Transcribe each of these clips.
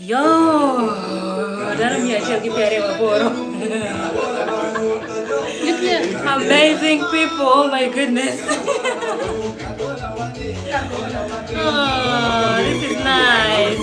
Yo, dalam ya cel kita ada apa? Amazing people, oh my goodness. Oh, this is nice.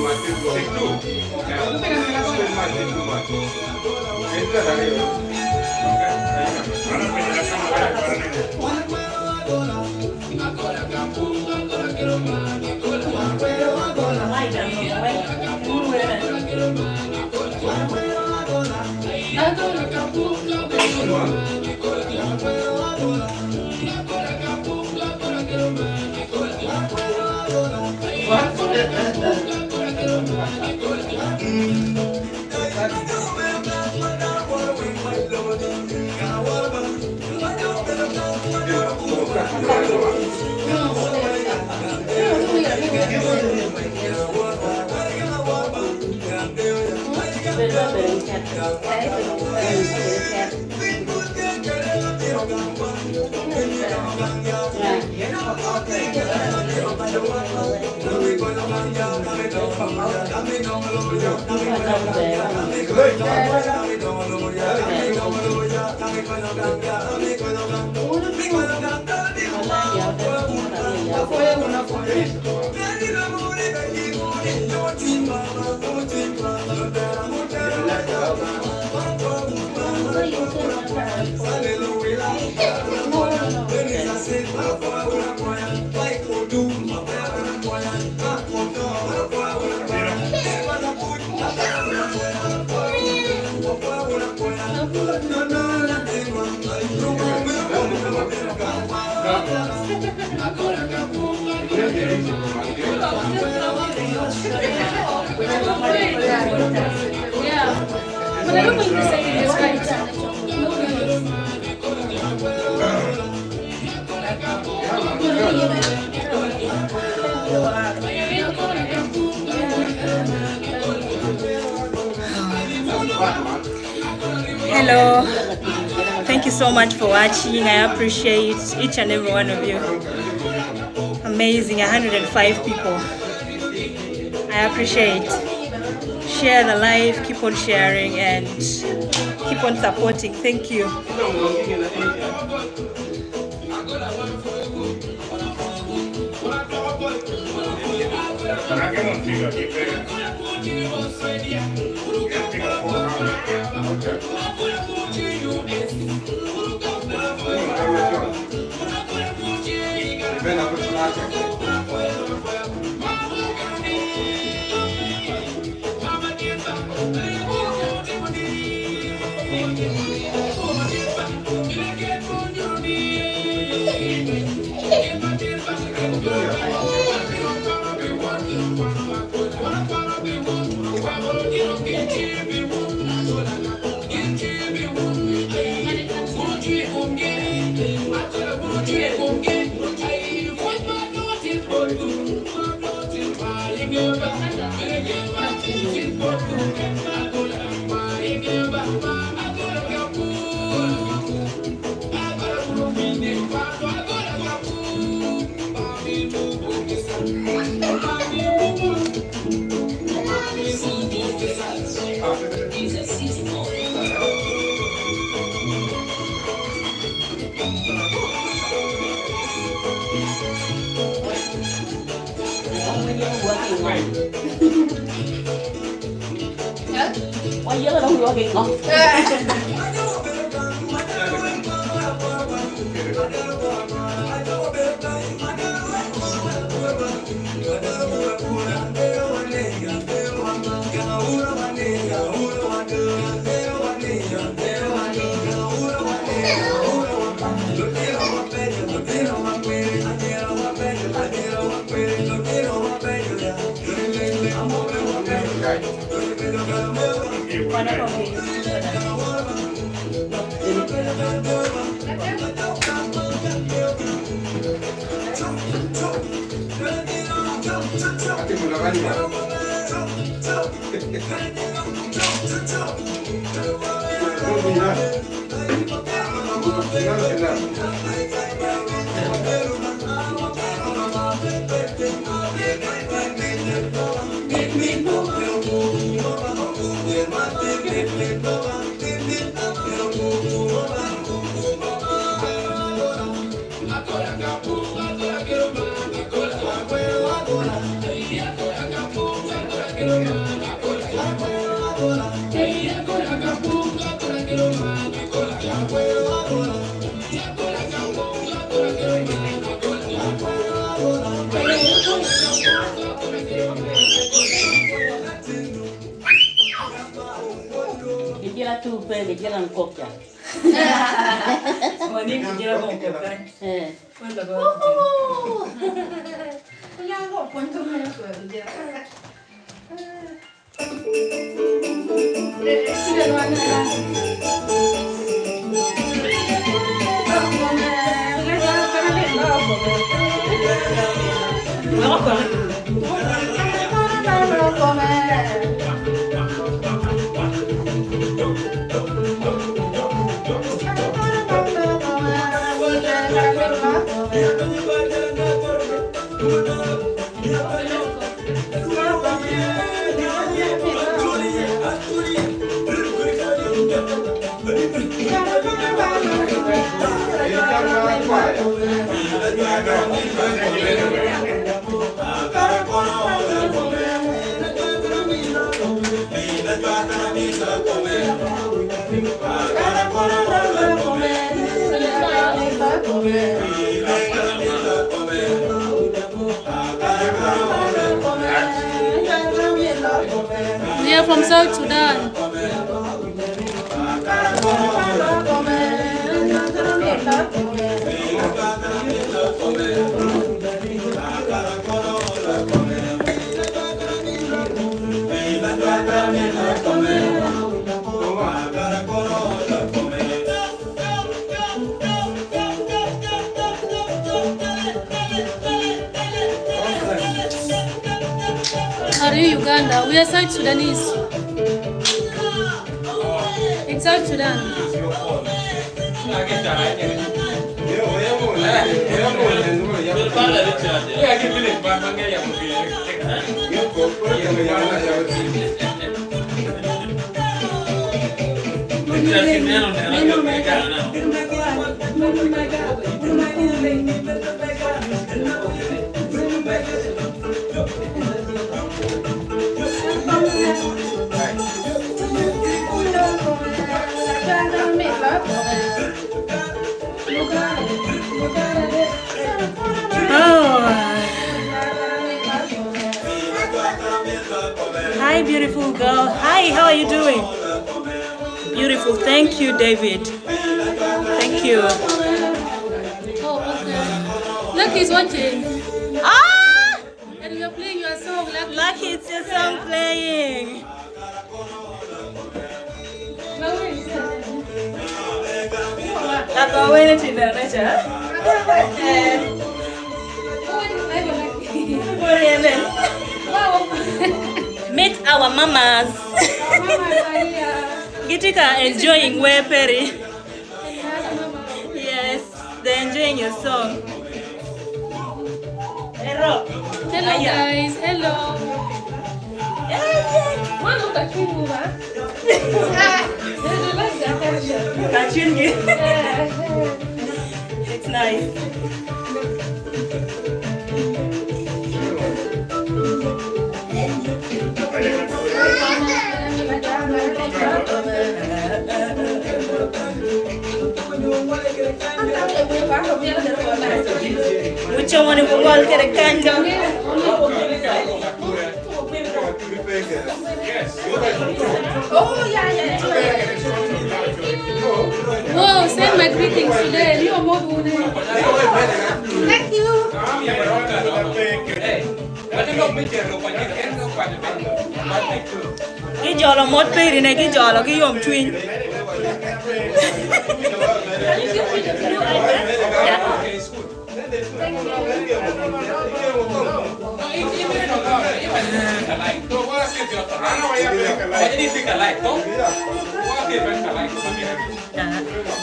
Hello, thank you so much for watching. I appreciate each and every one of you. Amazing, 105 people. I appreciate. Share the live, keep on sharing and keep on supporting. Thank you. Quay dưới là đâu vừa kìa con. Di jalan kok ya. Ini di jalan kok kan. Mana kok? Yang kok ponco mana kok dia. Sudah mana lah. We are from South Sudan. Are you Uganda? We are South Sudanese. In South Sudan. Hi, beautiful girl. Hi, how are you doing? Beautiful. Thank you, David. Thank you. Oh, okay. Lucky is watching. Ah! And we are playing your song. Lucky, it's your song playing. Meet our mamas. Gitika enjoying Way Perry. Yes, they're enjoying your song. Hello. Hello guys. Hello. It's nice. Mucho money for all get a candle. Oh, send my greetings today. You are more good. Thank you. Cái giò là một pê này, cái giò là cái giòm chuyên.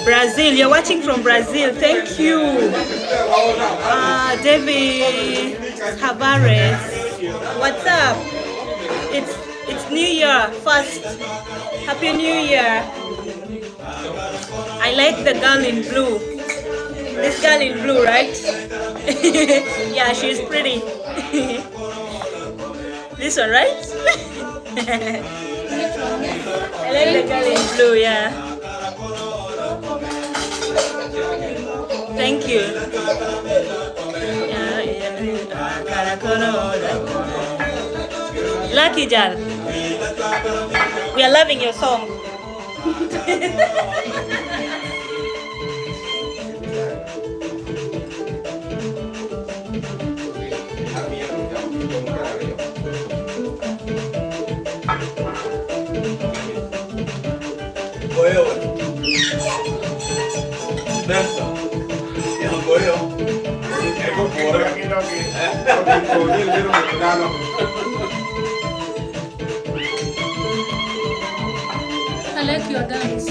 Brazil, you're watching from Brazil. Thank you, David Tavares. What's up? It's New Year first. Happy New Year. I like the girl in blue. This girl in blue, right? Yeah, she's pretty. This one, right? I like the girl in blue, yeah. Thank you. Lucky Jar. We are loving your song. I like your dance.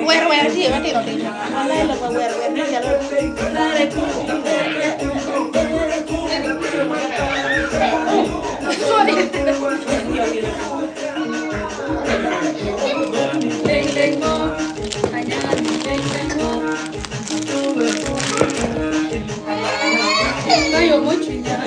Where dia mati roti. Alai lah where dia jalan. Sorry. Leng mo. Hanya leng mo. Kayo mo chunya.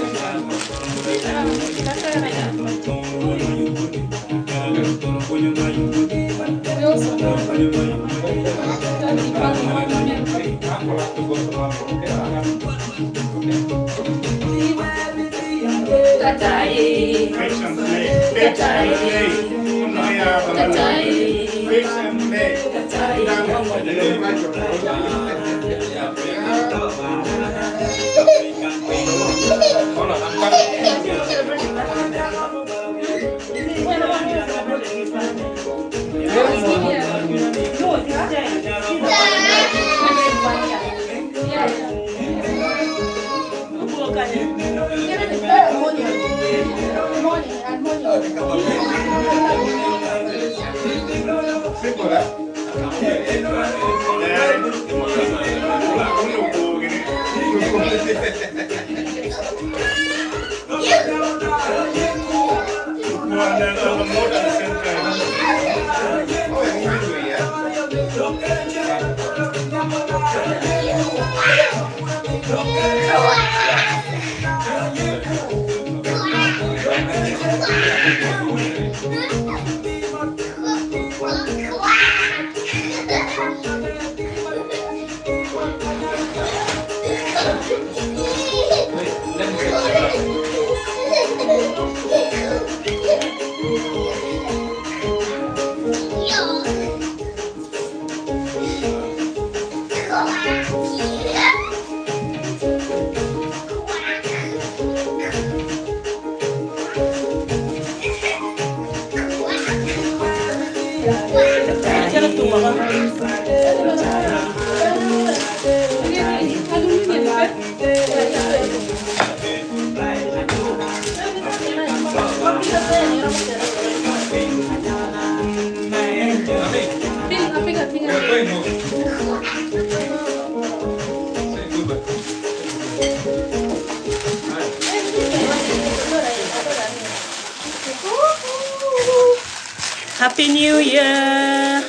Happy New Year.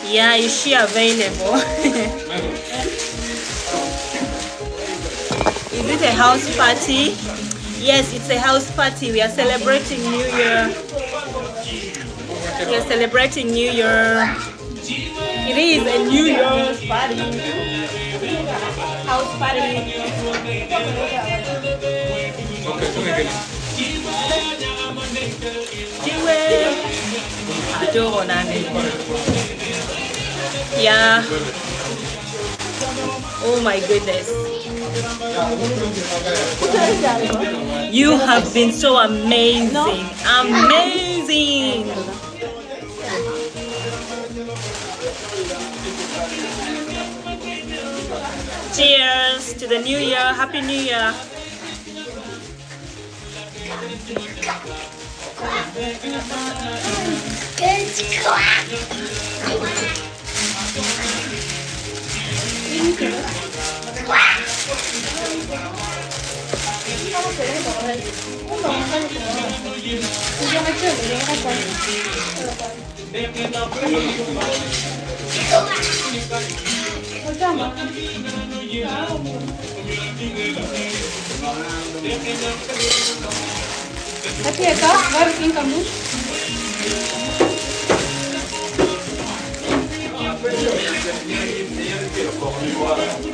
Yeah, is she available? Is it a house party? Yes, it's a house party. We are celebrating New Year. We are celebrating New Year. It is a New Year's party. House party. Yeah. Oh my goodness. You have been so amazing. Amazing. Cheers to the new year. Happy New Year.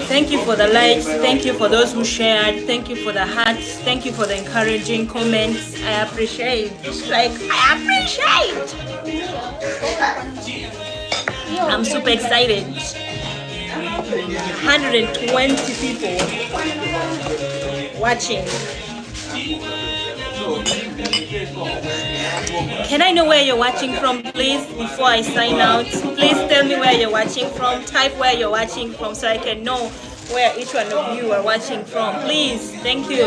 Thank you for the likes, thank you for those who shared, thank you for the hearts, thank you for the encouraging comments. I appreciate, I appreciate. I'm super excited. 120 people watching. Can I know where you're watching from, please, before I sign out? Please tell me where you're watching from. Type where you're watching from so I can know where each one of you are watching from. Please, thank you.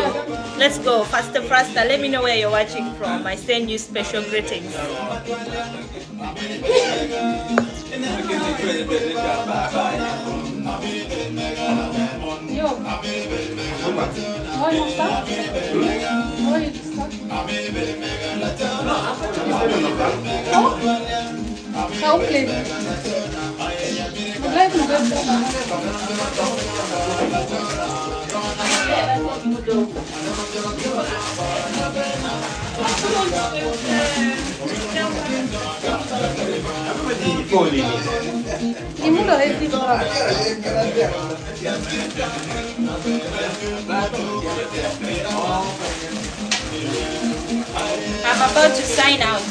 Let's go faster, faster. Let me know where you're watching from. I send you special greetings. I'm about to sign out.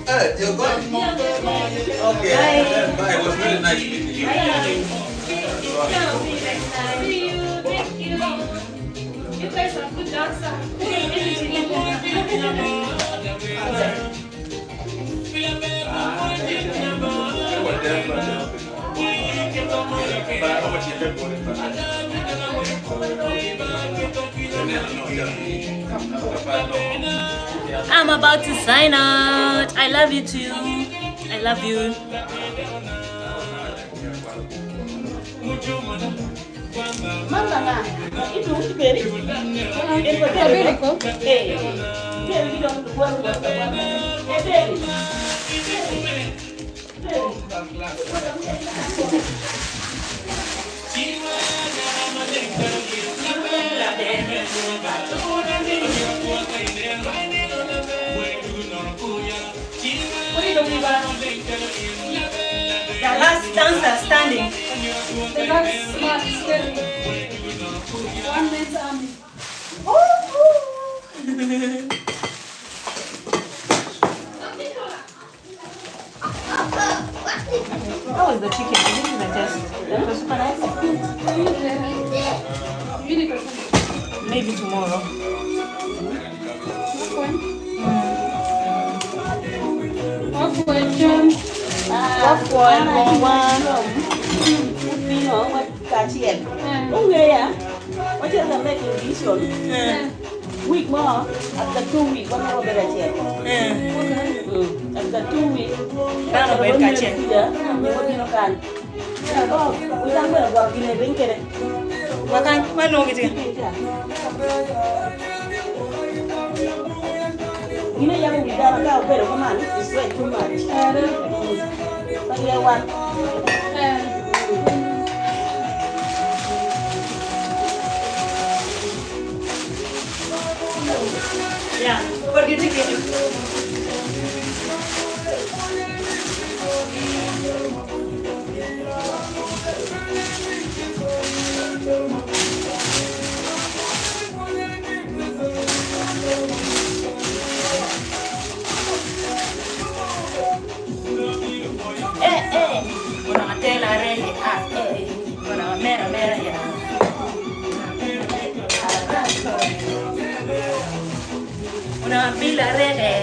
Hey, you're going? Okay. Bye. It was really nice meeting you. See you. Thank you. You guys are good dancers. I'm about to sign out. I love you too. I love you. The last dancer standing. The last man standing. One man's army. How was the chicken? This is the test. That was super nice. Maybe tomorrow. Popcorn, one. What is the making this one? Week more, after 2 weeks, one more better check. After 2 weeks, Kano ben kache. we don't work in a drink. Wakan, mano gitu. You know, young people are now better woman. It's way too much. But you want. Yeah, what do you think? Una tela reje, una mera ya. Una pila reje.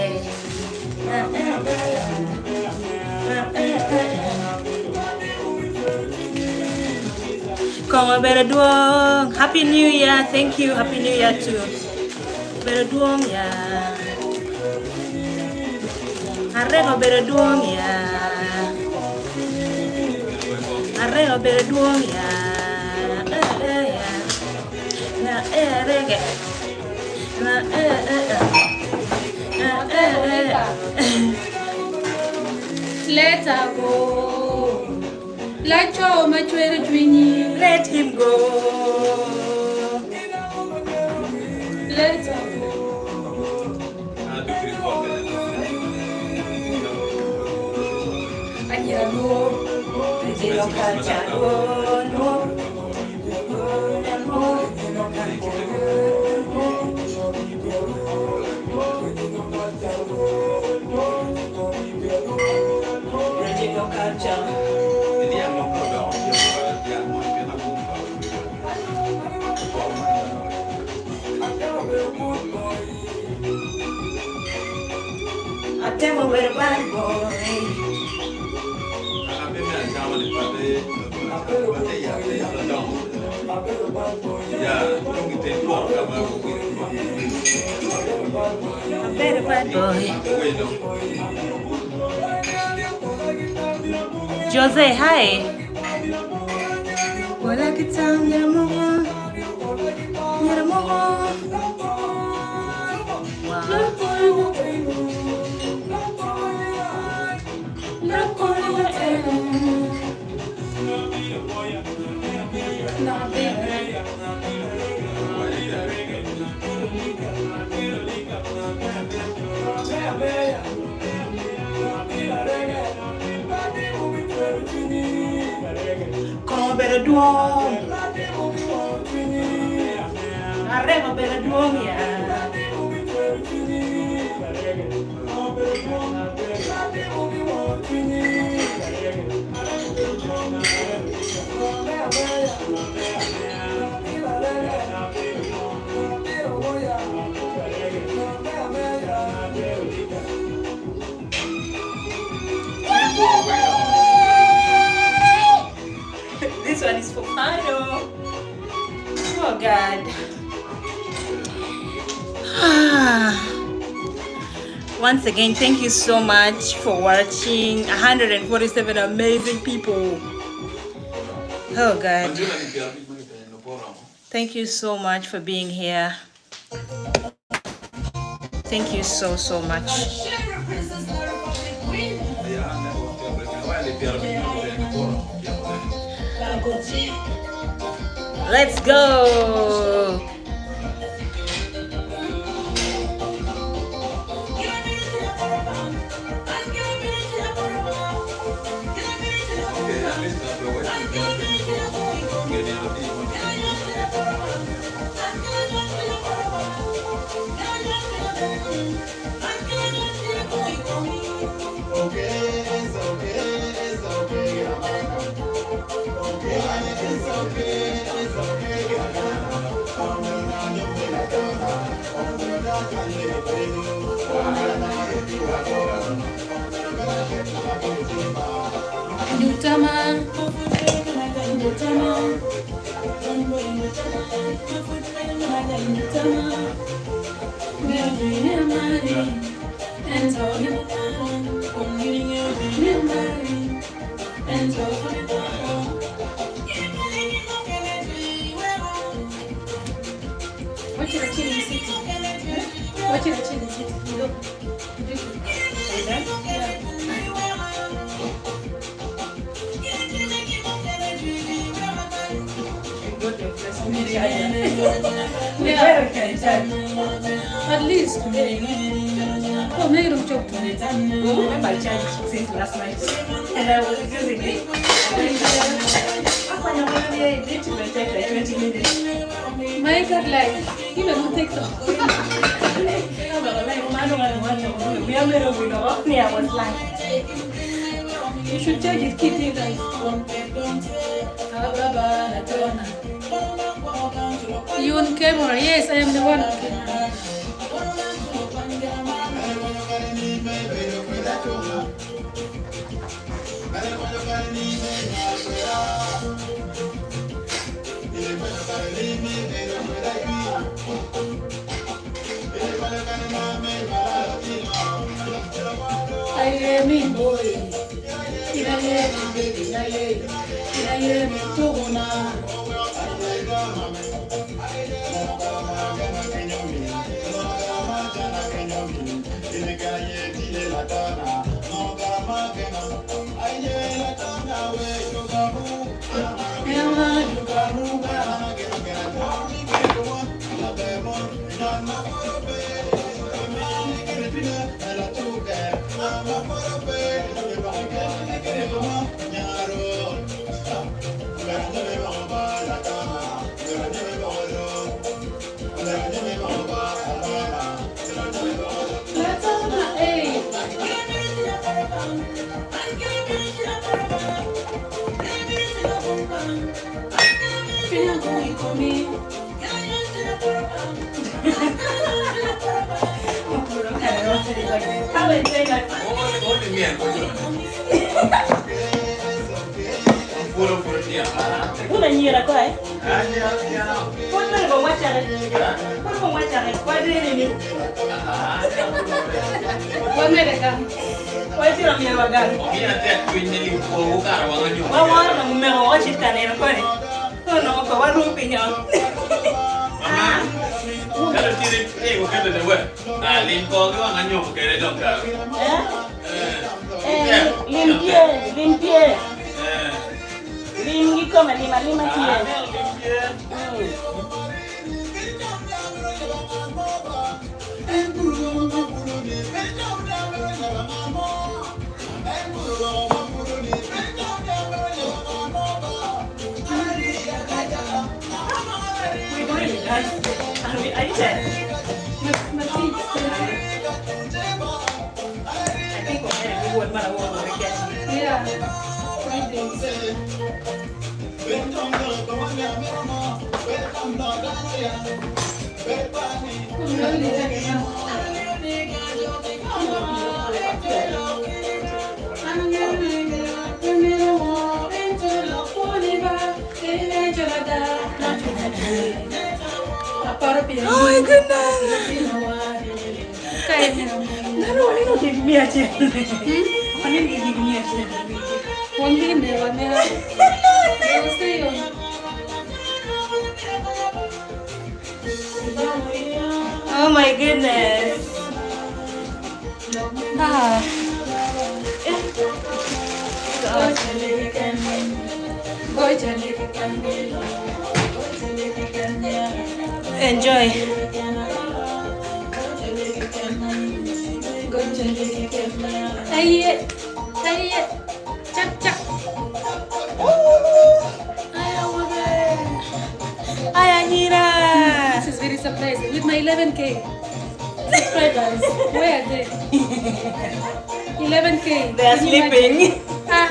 Come better doing. Happy New Year. Thank you. Happy New Year too. Better doing ya. Arrego better doing ya. Arrego better doing ya. Na reggae. Na Let her go. Let your mature dream. Let him go. Let her go. Aja no. Jelo kaca no. Jelo kaca. Atemo ver bad boy. A better bad boy. Jose, hi. Wala kitang yaramogo. Yaramogo. Como better duom. Arrego better duom ya. This one is for Pano. Oh God. Once again, thank you so much for watching. 147 amazing people. Oh God. Thank you so much for being here. Thank you so much. Let's go. At least. Oh, make them joke. Remember I charged since last night and I was using it. It will take like 20 minutes. My God, like, you know, take them. I was like, You should check his kitty, guys. You on camera? Yes, I am the one on camera. I am in boy. Oh my goodness! No, give me a chance. Give me a chance. One thing they want to stay on. Oh my goodness. Ah. Go, Jenny. Enjoy. Aye, aye, chak chak. Ayahira. This is very surprising. With my 11K subscribers, where are they? 11K. They are Can you sleeping. imagine? Ah,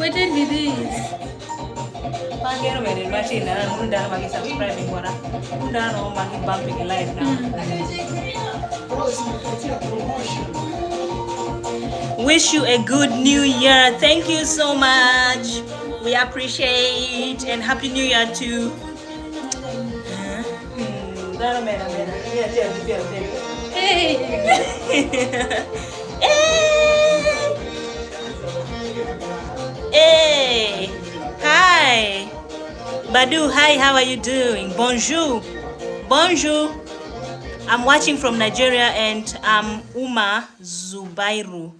what did we this? Pangero mere machine na munda magi subscribing bora. Munda no magi bumping live now. Wish you a good new year. Thank you so much. We appreciate and happy new year too. Hey! Hey! Hi! Badu, hi, how are you doing? Bonjour! Bonjour! I'm watching from Nigeria and I'm Uma Zubairu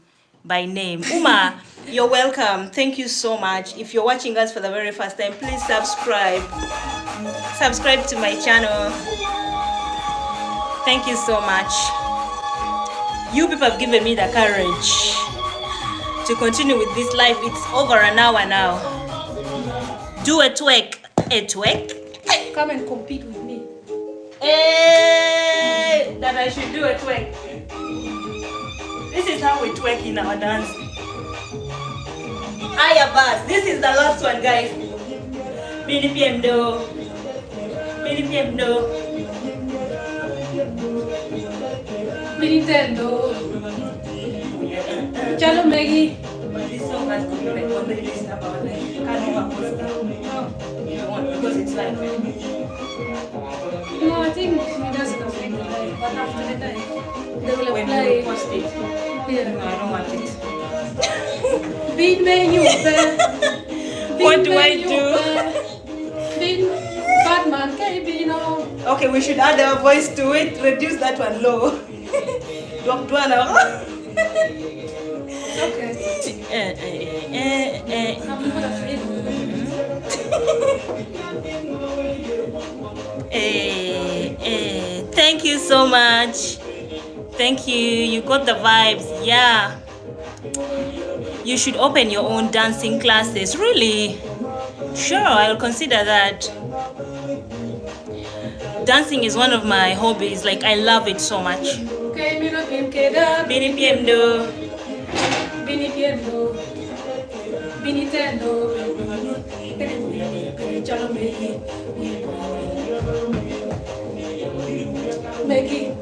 by name. Uma, you're welcome. Thank you so much. If you're watching us for the very first time, please subscribe. Subscribe to my channel. Thank you so much. You people have given me the courage to continue with this life. It's over an hour now. Do a twerk. A twerk? Come and compete with me. Hey, that I should do a twerk. This is how we twerk in our dance. Aya bas. This is the last one, guys. Bini piemdo. Bini piemdo. Nintendo. Chalo Maggie. This song has to be like on the list about like Canova poster. Because it's live. No, I think it doesn't affect the life, but after the life, they will When apply. you post it. Yeah. No, I don't want it. Beat menu, What do I do? Beat Batman, K-Bino. Okay, we should add our voice to it. Reduce that one low. Okay. I'm not afraid. Thank you so much. Thank you. You got the vibes. Yeah. You should open your own dancing classes. Really? Sure, I'll consider that. Dancing is one of my hobbies. Like, I love it so much. Bini piemdo. Nintendo. Maggie.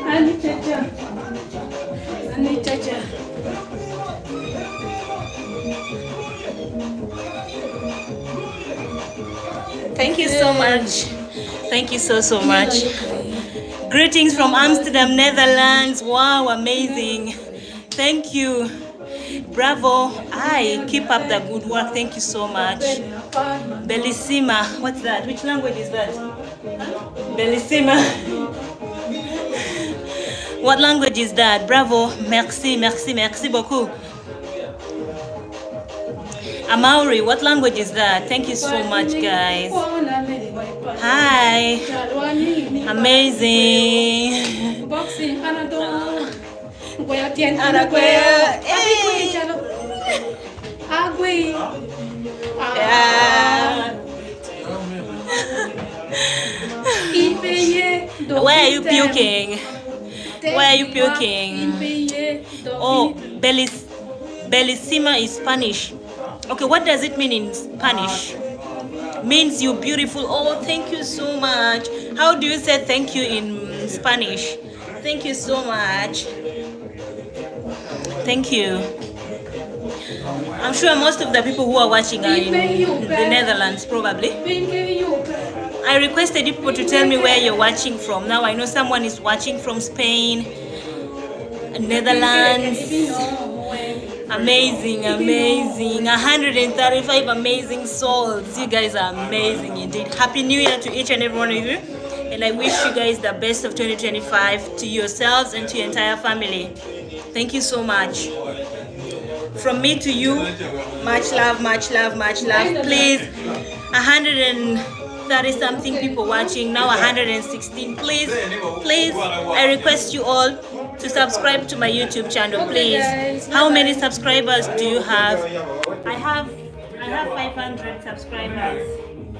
Ani chacha. Thank you so much. Thank you so much. Greetings from Amsterdam, Netherlands. Wow, amazing. Thank you. Bravo. Keep up the good work. Thank you so much. Bellissima. What's that? Which language is that? Bellissima. What language is that? Bravo. Merci beaucoup. Amauri, what language is that? Thank you so much, guys. Hi. Amazing. Boxing, Anadolu. Why are you puking? Why are you puking? Oh, Bellissima is Spanish. Okay, what does it mean in Spanish? Means you beautiful. Oh, thank you so much. How do you say thank you in Spanish? Thank you so much. Thank you. I'm sure most of the people who are watching are in the Netherlands, probably. I requested you people to tell me where you're watching from. Now I know someone is watching from Spain, Netherlands, Amazing, amazing. 135 amazing souls. You guys are amazing indeed. Happy New Year to each and every one of you. And I wish you guys the best of 2025 to yourselves and to your entire family. Thank you so much. From me to you, much love, much love, much love. Please, 130 something people watching, now 116. Please, I request you all to subscribe to my YouTube channel, please. How many subscribers do you have? I have 500 subscribers.